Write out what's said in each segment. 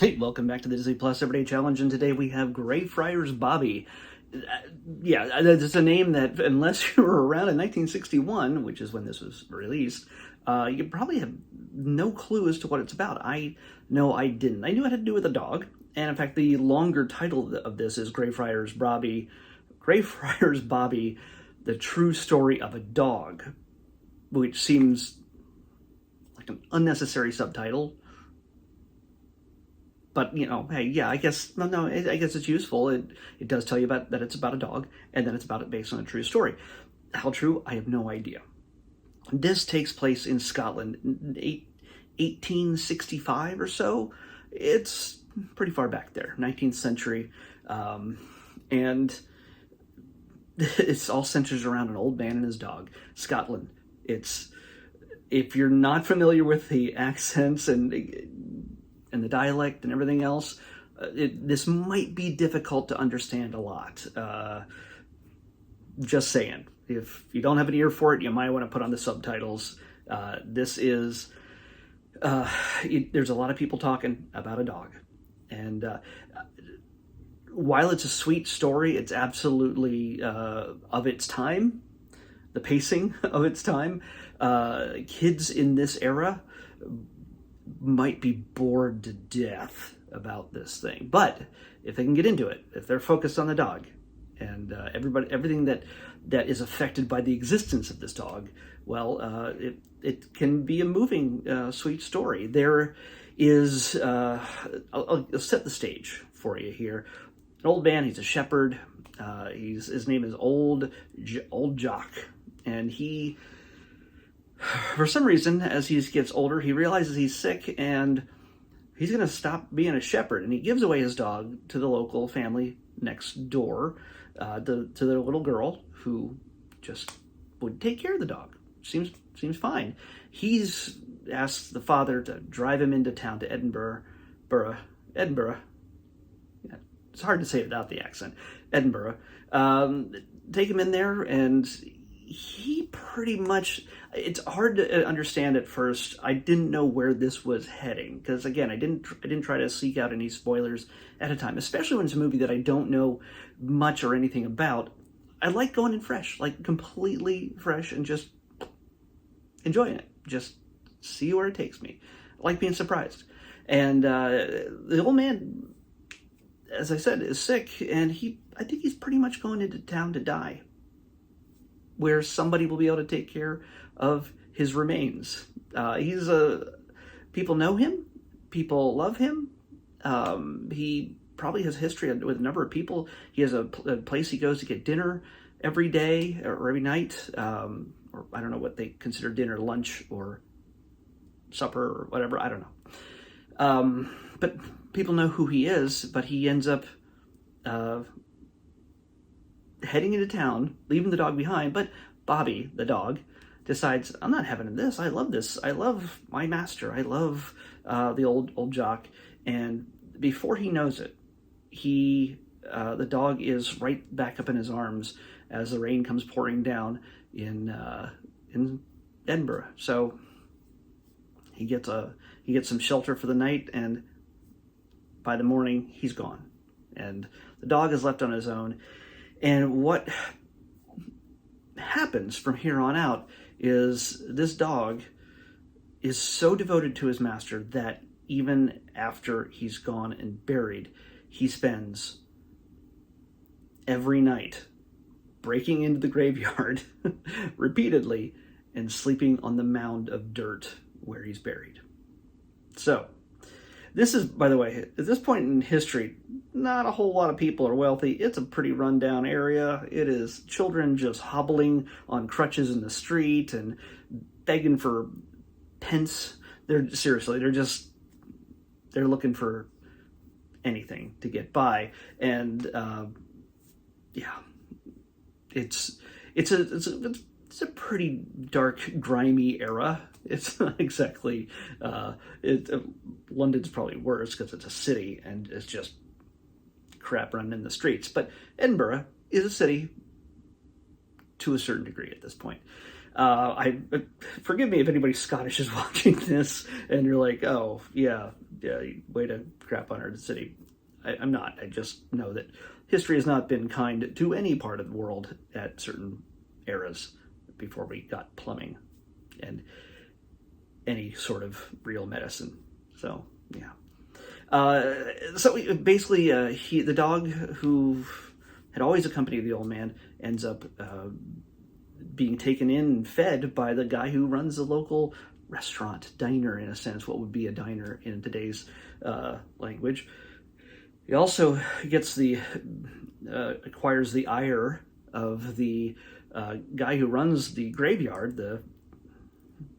Hey, welcome back to the Disney Plus Everyday Challenge, and today we have Greyfriars Bobby. Yeah, that's a name that, unless you were around in 1961, which is when this was released, you probably have no clue as to what it's about. I know I didn't. I knew it had to do with a dog, and in fact, the longer title of this is Greyfriars Bobby, The True Story of a Dog, which seems like an unnecessary subtitle. But, hey, yeah, I guess, I guess it's useful. It does tell you about that it's about a dog, and then it's about it based on a true story. How true? I have no idea. This takes place in Scotland, 1865 or so. It's pretty far back there, 19th century. And it's all centers around an old man and his dog. Scotland. If you're not familiar with the accents and the dialect and everything else, this might be difficult to understand a lot. Just saying. If you don't have an ear for it, you might want to put on the subtitles. There's a lot of people talking about a dog. And while it's a sweet story, it's absolutely of its time, the pacing of its time. Kids in this era might be bored to death about this thing, but if they can get into it, if they're focused on the dog and everything that is affected by the existence of this dog, well, it can be a moving, sweet story. There is, I'll set the stage for you here. An old man, he's a shepherd. His name is Old Jock, and he, for some reason, as he gets older, he realizes he's sick and he's going to stop being a shepherd. And he gives away his dog to the local family next door, to their little girl who just would take care of the dog. Seems fine. He's asked the father to drive him into town to Edinburgh. Yeah, it's hard to say without the accent. Edinburgh. Take him in there, and he pretty much, it's hard to understand at first. I didn't know where this was heading because, again, I didn't try to seek out any spoilers at a time, especially when it's a movie that I don't know much or anything about. I like going in fresh, like completely fresh, and just enjoying it. Just see where it takes me. I like being surprised. And the old man, as I said, is sick, and I think he's pretty much going into town to die, where somebody will be able to take care of his remains. People know him, people love him. He probably has history with a number of people. He has a place he goes to get dinner every day or every night. Or I don't know what they consider dinner, lunch or supper or whatever. I don't know. But people know who he is, but he ends up heading into town, leaving the dog behind, but Bobby, the dog, decides, I'm not having this. I love this. I love my master. I love the old Jock. And before he knows it, the dog is right back up in his arms as the rain comes pouring down in Edinburgh. So he gets some shelter for the night, and by the morning he's gone, and the dog is left on his own. And what happens from here on out is this dog is so devoted to his master that even after he's gone and buried, he spends every night breaking into the graveyard repeatedly and sleeping on the mound of dirt where he's buried. So, this is, by the way, at this point in history, not a whole lot of people are wealthy. It's a pretty rundown area. It is children just hobbling on crutches in the street and begging for pence. They're looking for anything to get by. And yeah, it's a pretty dark, grimy era. It's not exactly, London's probably worse because it's a city and it's just crap running in the streets. But Edinburgh is a city to a certain degree at this point. I forgive me if anybody Scottish is watching this and you're like, oh yeah, way to crap on our city. I'm not. I just know that history has not been kind to any part of the world at certain eras before we got plumbing and any sort of real medicine. So yeah. So basically, the dog who had always accompanied the old man ends up being taken in and fed by the guy who runs the local restaurant, diner in a sense, what would be a diner in today's language. He also gets acquires the ire of the guy who runs the graveyard, the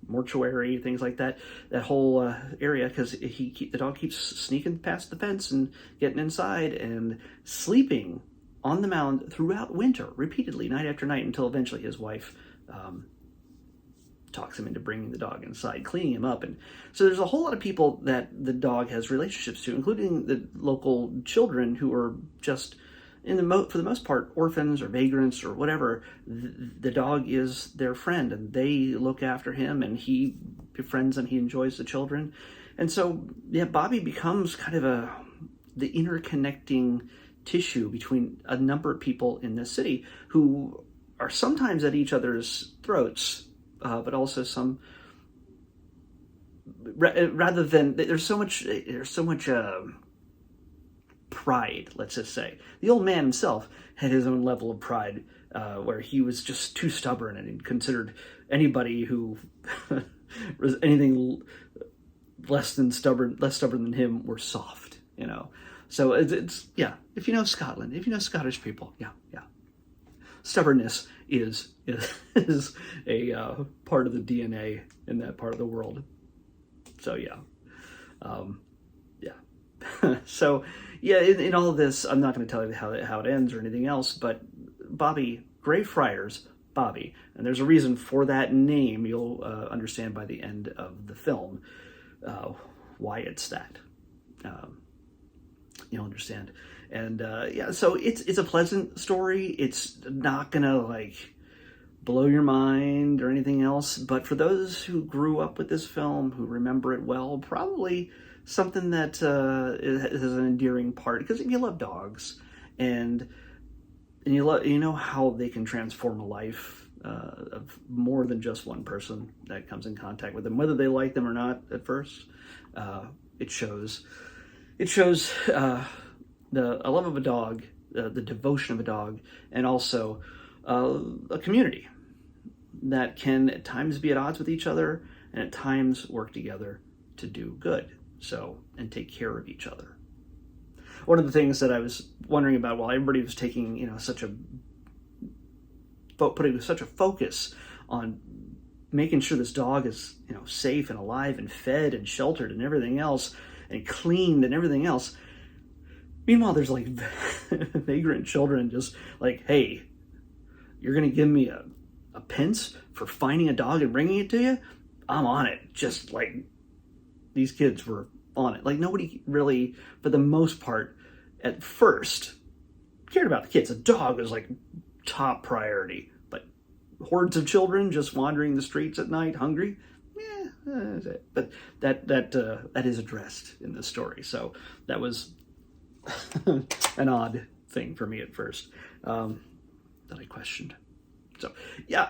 mortuary, things like that whole area, because the dog keeps sneaking past the fence and getting inside and sleeping on the mound throughout winter, repeatedly, night after night, until eventually his wife talks him into bringing the dog inside, cleaning him up. And so there's a whole lot of people that the dog has relationships to, including the local children who are just, for the most part, orphans or vagrants or whatever. The dog is their friend, and they look after him, and he befriends them. He enjoys the children. And so, yeah, Bobby becomes kind of the interconnecting tissue between a number of people in this city who are sometimes at each other's throats, but also some, rather than, there's so much pride, let's just say. The old man himself had his own level of pride, where he was just too stubborn and considered anybody who was anything less stubborn than him were soft, So it's yeah. If you know Scotland, if you know Scottish people, yeah. Stubbornness is a part of the DNA in that part of the world. So yeah, so yeah. In all of this, I'm not going to tell you how it ends or anything else. But Bobby, Greyfriars Bobby, and there's a reason for that name. You'll understand by the end of the film why it's that. You'll understand. And so it's a pleasant story. It's not gonna blow your mind or anything else, but for those who grew up with this film, who remember it well, probably something that is an endearing part. Because if you love dogs and you know how they can transform a life of more than just one person that comes in contact with them, whether they like them or not at first, it shows. It shows a love of a dog, the devotion of a dog, and also a community that can at times be at odds with each other and at times work together to do good, and take care of each other. One of the things that I was wondering about while everybody was taking, putting such a focus on making sure this dog is, safe and alive and fed and sheltered and everything else, and cleaned and everything else. Meanwhile, there's vagrant children just hey, you're going to give me a pence for finding a dog and bringing it to you? I'm on it. Just these kids were on it. Nobody really, for the most part, at first, cared about the kids. A dog was top priority. But hordes of children just wandering the streets at night, hungry, that's it. But that is addressed in this story. So that was an odd thing for me at first, that I questioned. So yeah,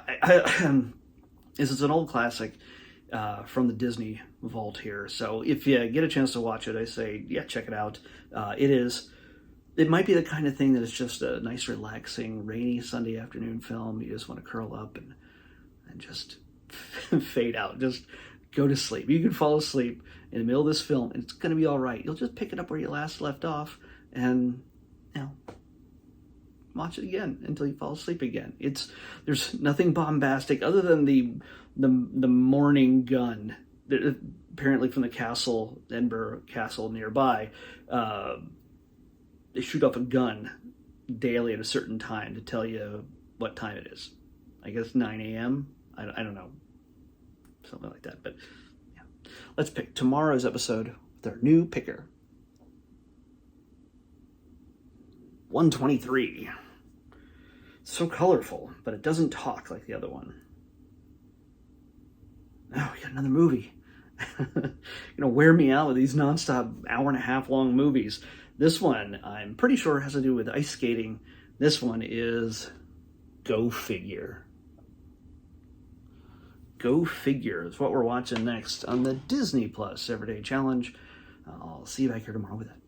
this is an old classic from the Disney vault here. So if you get a chance to watch it, I say, check it out. It might be the kind of thing that is just a nice, relaxing, rainy Sunday afternoon film. You just want to curl up and just fade out. Just go to sleep. You can fall asleep in the middle of this film, and it's going to be all right. You'll just pick it up where you last left off, and watch it again until you fall asleep again. There's nothing bombastic other than the morning gun, apparently from the castle, Edinburgh Castle nearby. They shoot off a gun daily at a certain time to tell you what time it is. I guess 9 a.m. I don't know. Something like that. But yeah. Let's pick tomorrow's episode with our new picker. 123. So colorful, but it doesn't talk like the other one. Oh, we got another movie. Wear me out with these nonstop hour-and-a-half long movies. This one, I'm pretty sure, has to do with ice skating. This one is Go Figure. Go Figure is what we're watching next on the Disney Plus Everyday Challenge. I'll see you back here tomorrow with it.